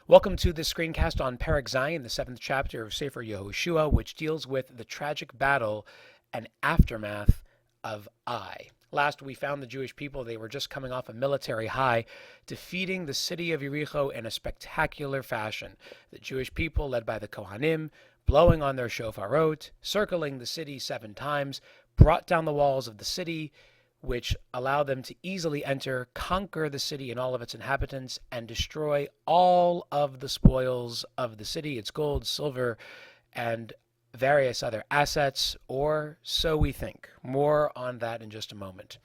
Welcome to this screencast on Perek, the 7th chapter of Sefer Yehoshua, which deals with the tragic battle and aftermath of Ai. Last we found the Jewish people, they were just coming off a military high, defeating the city of Yericho in a spectacular fashion. The Jewish people, led by the Kohanim, blowing on their shofarot, circling the city 7 times, brought down the walls of the city, which allowed them to easily enter, conquer the city and all of its inhabitants, and destroy all of the spoils of the city, its gold, silver, and various other assets, or so we think. More on that in just a moment.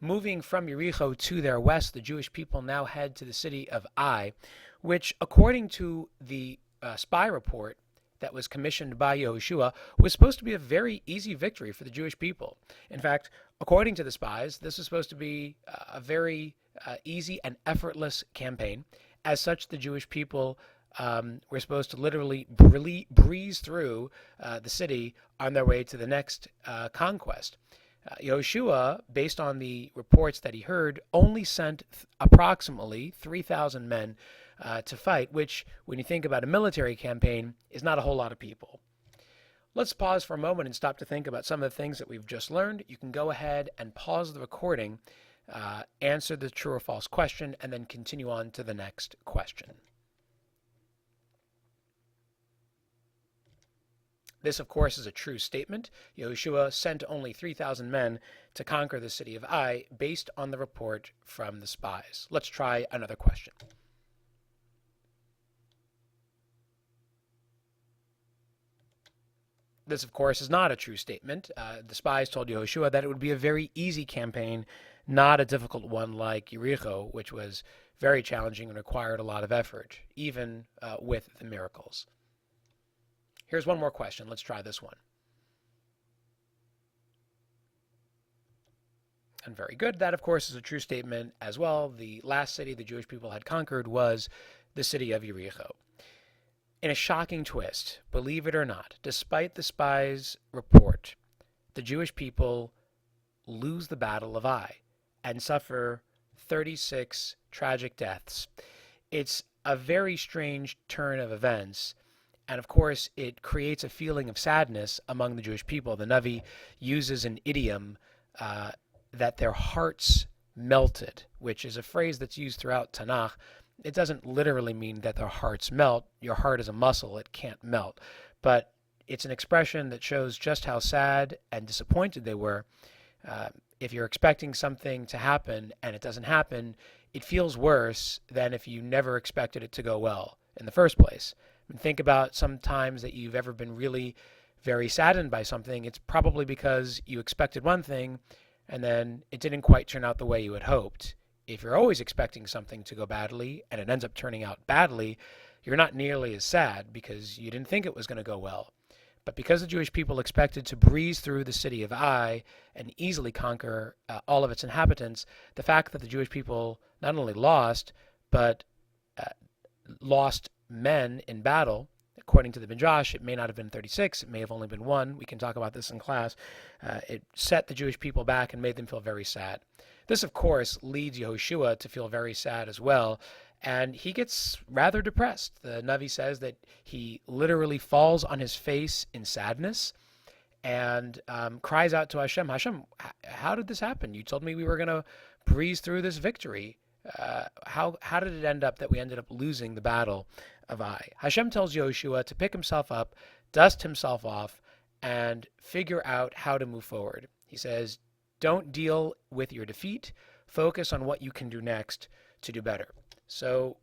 Moving from Yericho to their west, the Jewish people now head to the city of Ai, which, according to the spy report that was commissioned by Yehoshua, was supposed to be a very easy victory for the Jewish people. In fact, according to the spies, this was supposed to be a very easy and effortless campaign. As such, the Jewish people were supposed to literally breeze through the city on their way to the next conquest. Yehoshua, based on the reports that he heard, only sent approximately 3,000 men to fight, which, when you think about a military campaign, is not a whole lot of people. Let's pause for a moment and stop to think about some of the things that we've just learned. You can go ahead and pause the recording, answer the true or false question, and then continue on to the next question. This, of course, is a true statement. Yehoshua sent only 3,000 men to conquer the city of Ai based on the report from the spies. Let's try another question. This, of course, is not a true statement. The spies told Yehoshua that it would be a very easy campaign, not a difficult one like Yericho, which was very challenging and required a lot of effort, even with the miracles. Here's one more question. Let's try this one. And very good. That, of course, is a true statement as well. The last city the Jewish people had conquered was the city of Yericho. In a shocking twist, believe it or not, despite the spies' report, the Jewish people lose the Battle of Ai and suffer 36 tragic deaths. It's a very strange turn of events. And of course, it creates a feeling of sadness among the Jewish people. The Navi uses an idiom that their hearts melted, which is a phrase that's used throughout Tanakh. It doesn't literally mean that their hearts melt. Your heart is a muscle. It can't melt. But it's an expression that shows just how sad and disappointed they were. If you're expecting something to happen and it doesn't happen, it feels worse than if you never expected it to go well in the first place. And think about some times that you've ever been really very saddened by something. It's probably because you expected one thing and then it didn't quite turn out the way you had hoped. If you're always expecting something to go badly and it ends up turning out badly, you're not nearly as sad because you didn't think it was going to go well. But because the Jewish people expected to breeze through the city of Ai and easily conquer all of its inhabitants, the fact that the Jewish people not only lost, but lost men in battle. According to the Midrash, it may not have been 36, it may have only been 1. We can talk about this in class. It set the Jewish people back and made them feel very sad. This, of course, leads Yehoshua to feel very sad as well, and he gets rather depressed. The Navi says that he literally falls on his face in sadness and cries out to Hashem, Hashem, how did this happen? You told me we were going to breeze through this victory. How did it end up that we ended up losing the battle of Ai? Hashem tells Yehoshua to pick himself up, dust himself off, and figure out how to move forward. He says, don't deal with your defeat. Focus on what you can do next to do better. So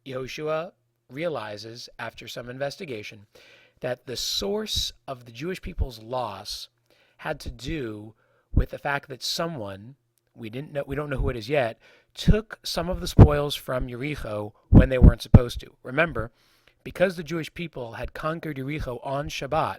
Yehoshua realizes, after some investigation, that the source of the Jewish people's loss had to do with the fact that someone, we don't know who it is yet, took some of the spoils from Yericho when they weren't supposed to. Remember, because the Jewish people had conquered Yericho on Shabbat,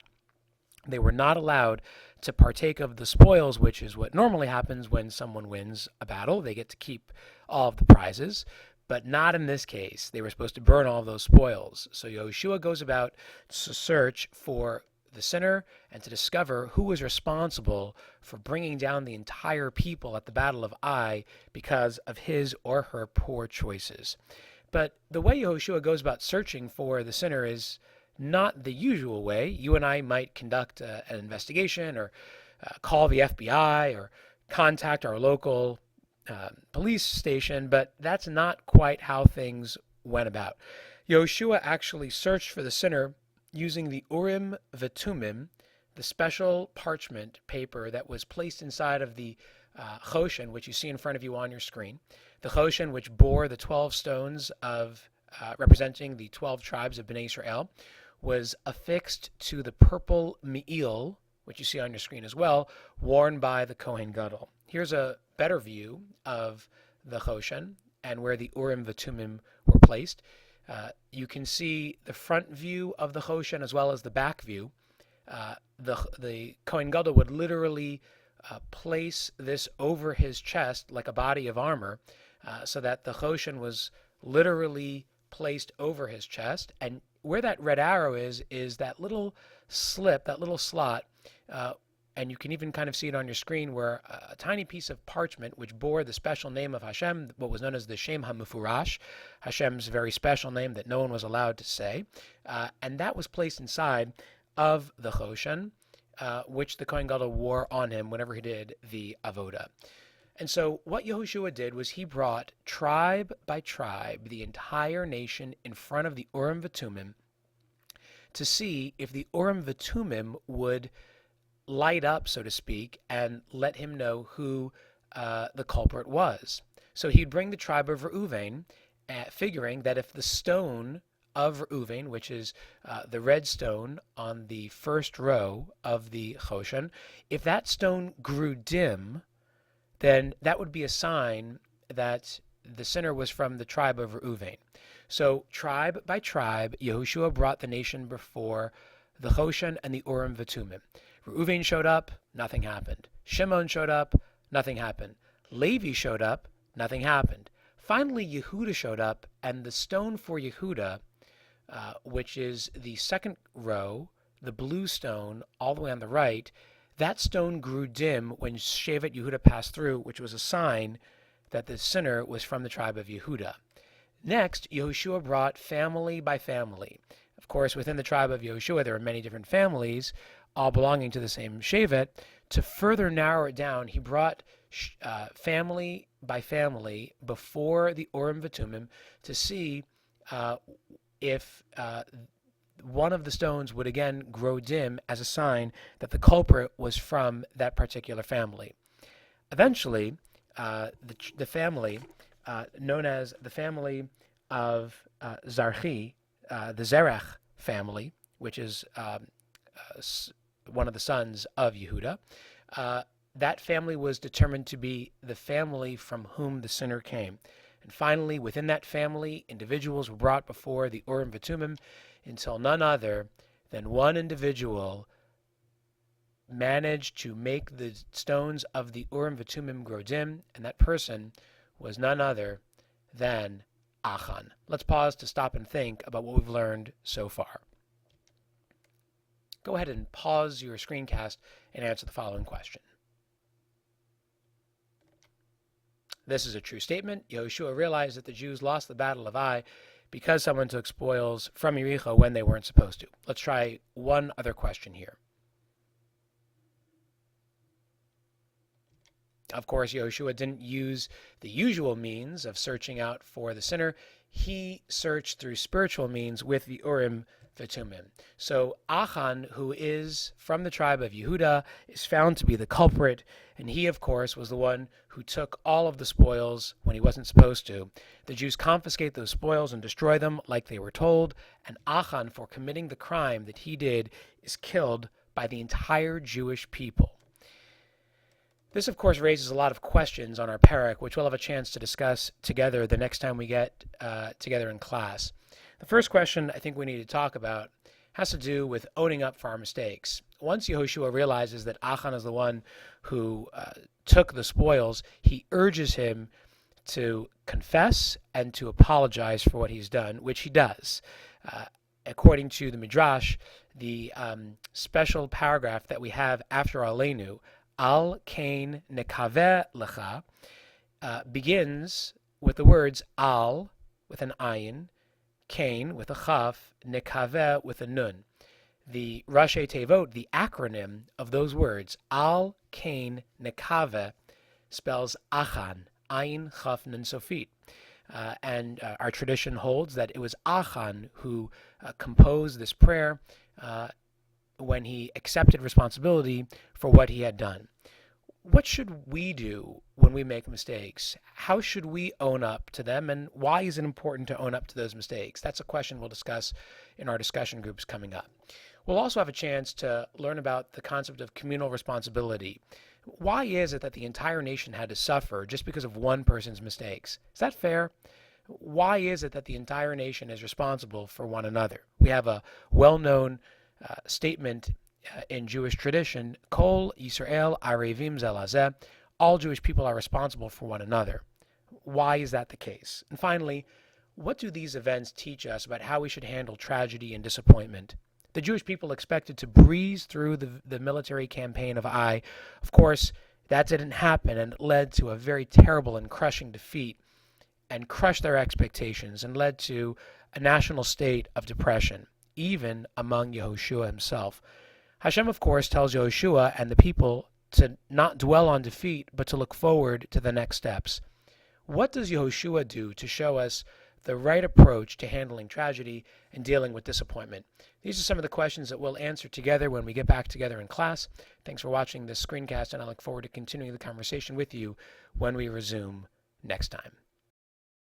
they were not allowed to partake of the spoils, which is what normally happens when someone wins a battle. They get to keep all of the prizes, but not in this case. They were supposed to burn all of those spoils. So Yehoshua goes about to search for the sinner and to discover who was responsible for bringing down the entire people at the Battle of Ai because of his or her poor choices. But the way Yehoshua goes about searching for the sinner is not the usual way. You and I might conduct an investigation, or call the FBI, or contact our local police station, but that's not quite how things went about. Yehoshua actually searched for the sinner using the Urim V'Tumim, the special parchment paper that was placed inside of the Choshen, which you see in front of you on your screen. The Choshen, which bore the 12 stones of representing the 12 tribes of Bnei Israel, was affixed to the purple me'il, which you see on your screen as well, worn by the Kohen Gadol. Here's a better view of the Choshen and where the Urim V'Tumim were placed. You can see the front view of the Choshen as well as the back view. The Kohen Gadol would literally place this over his chest like a body of armor, so that the Choshen was literally placed over his chest. And where that red arrow is that little slip, that little slot, and you can even kind of see it on your screen, where a tiny piece of parchment which bore the special name of Hashem, what was known as the Shem HaMefurash, Hashem's very special name that no one was allowed to say, and that was placed inside of the Choshen, which the Kohen Gadol wore on him whenever he did the avoda. And so what Yehoshua did was he brought tribe by tribe the entire nation in front of the Urim V'Tumim to see if the Urim V'Tumim would light up, so to speak, and let him know who the culprit was. So he'd bring the tribe of Reuven, figuring that if the stone of Reuven, which is the red stone on the first row of the Choshen, if that stone grew dim, then that would be a sign that the sinner was from the tribe of Reuven. So tribe by tribe, Yehoshua brought the nation before the Choshen and the Urim V'Tumim. Reuven showed up, nothing happened. Shimon showed up, nothing happened. Levi showed up, nothing happened. Finally, Yehuda showed up, and the stone for Yehuda, which is the second row, the blue stone all the way on the right, that stone grew dim when Shevet Yehuda passed through, which was a sign that the sinner was from the tribe of Yehuda. Next, Yehoshua brought family by family. Of course, within the tribe of Yehoshua, there are many different families, all belonging to the same Shevet. To further narrow it down, he brought family by family before the Urim V'Tumim to see if one of the stones would again grow dim as a sign that the culprit was from that particular family. Eventually, the family known as the family of Zarchi, the Zerach family, which is one of the sons of Yehuda, that family was determined to be the family from whom the sinner came. And finally, within that family, individuals were brought before the Urim V'Tumim until none other than one individual managed to make the stones of the Urim V'Tumim grow dim, and that person was none other than Achan. Let's pause to stop and think about what we've learned so far. Go ahead and pause your screencast and answer the following question. This is a true statement. Yehoshua realized that the Jews lost the battle of Ai because someone took spoils from Yericho when they weren't supposed to. Let's try one other question here. Of course, Yehoshua didn't use the usual means of searching out for the sinner. He searched through spiritual means with the Urim V'Tumim. So Achan, who is from the tribe of Yehuda, is found to be the culprit, and he, of course, was the one who took all of the spoils when he wasn't supposed to. The Jews confiscate those spoils and destroy them like they were told, and Achan, for committing the crime that he did, is killed by the entire Jewish people. This, of course, raises a lot of questions on our Perek, which we'll have a chance to discuss together the next time we get together in class. The first question I think we need to talk about has to do with owning up for our mistakes. Once Yehoshua realizes that Achan is the one who took the spoils, he urges him to confess and to apologize for what he's done, which he does. According to the Midrash, the special paragraph that we have after Aleinu, Al Kain Nekaveh Lecha, begins with the words Al, with an ayin, Cain with a chaf, nekaveh with a nun. The Rashi Tevot, the acronym of those words, Al Cain Nekaveh, spells Achan, Ayin Chaf Nun Sofit. And our tradition holds that it was Achan who composed this prayer when he accepted responsibility for what he had done. What should we do when we make mistakes? How should we own up to them, and why is it important to own up to those mistakes? That's a question we'll discuss in our discussion groups coming up. We'll also have a chance to learn about the concept of communal responsibility. Why is it that the entire nation had to suffer just because of one person's mistakes? Is that fair? Why is it that the entire nation is responsible for one another? We have a well-known statement in Jewish tradition, Kol Yisrael Arevim Zelazeh, all Jewish people are responsible for one another. Why is that the case? And finally, what do these events teach us about how we should handle tragedy and disappointment? The Jewish people expected to breeze through the military campaign of Ai. Of course, that didn't happen, and it led to a very terrible and crushing defeat and crushed their expectations and led to a national state of depression, even among Yehoshua himself. Hashem, of course, tells Yehoshua and the people to not dwell on defeat, but to look forward to the next steps. What does Yehoshua do to show us the right approach to handling tragedy and dealing with disappointment? These are some of the questions that we'll answer together when we get back together in class. Thanks for watching this screencast, and I look forward to continuing the conversation with you when we resume next time.